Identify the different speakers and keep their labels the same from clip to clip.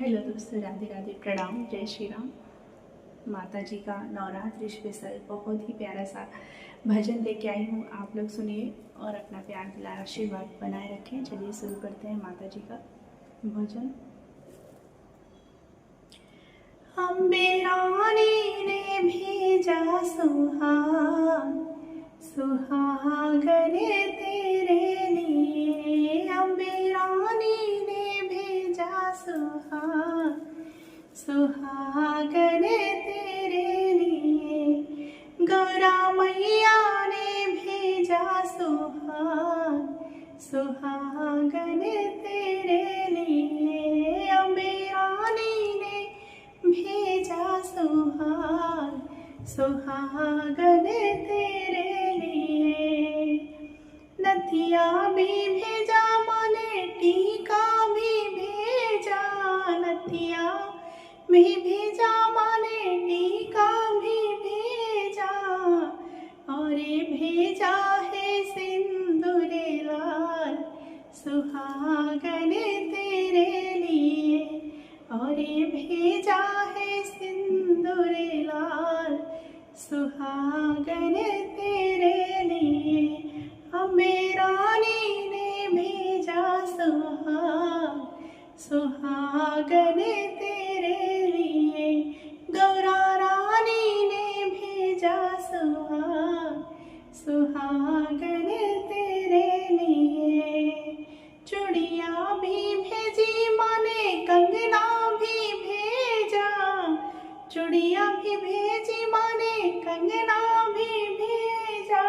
Speaker 1: Hello दोस्तों, राधे राधे, प्रणाम, जय श्री राम। माता जी का नवरात्रि स्पेशल बहुत ही प्यारा सा भजन लेके आई हूँ। आप लोग सुनिए और अपना प्यार दुलार आशीर्वाद बनाए रखें। चलिए शुरू करते हैं माता जी का भजन। अम्बे रानी ने भेजा सुहागन तेरे लिए। अम्बे रानी ने भेजा सुहागन तेरे लिए। गौरा मैया ने भेजा सुहागन तेरे लिए। अम्बे रानी ने भेजा सुहागन तेरे लिए। नथिया भी भेजा माने टीका भी भेजा। नथिया भी भेजा माने टीका भी भेजा। और भेजा है सिंदूर लाल सुहागन तेरे लिए। और भेजा है सिंदूर लाल सुहागन तेरे लिए। अम्बे रानी ने भेजा सुहागन तेरे लिए। गौरा रानी ने भेजा सुहागन तेरे लिए। चूड़िया भी भेजी माने कंगना भी भेजा। चूड़िया भी भेजी माने कंगना भी भेजा।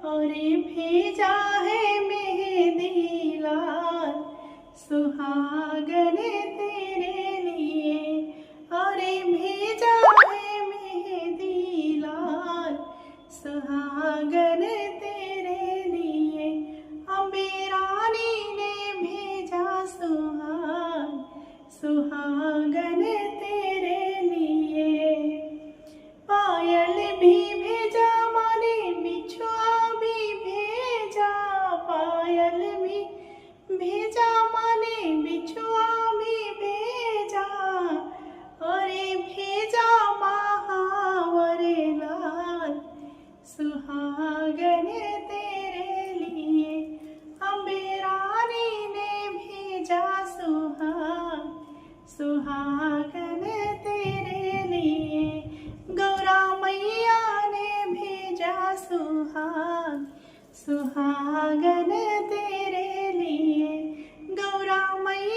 Speaker 1: और भेजा है मेहंदी लाल सुहागन तेरे लिए। और भेजा है मेहंदी लाल सुहागन तेरे लिए। अम्बे रानी ने भेजा सुहागन तेरे लिए। पायल भी भेजा माने बिछुआ भी भेजा। पायल भी भेजा माने बिछुआ भी भेजा। और भेजा महावर लाल सुहागन तेरे लिए। अम्बे रानी ने भेजा सुहागन तेरे लिए। गौरा मैया ने भेजा सुहागन तेरे लिए। गौरा मैया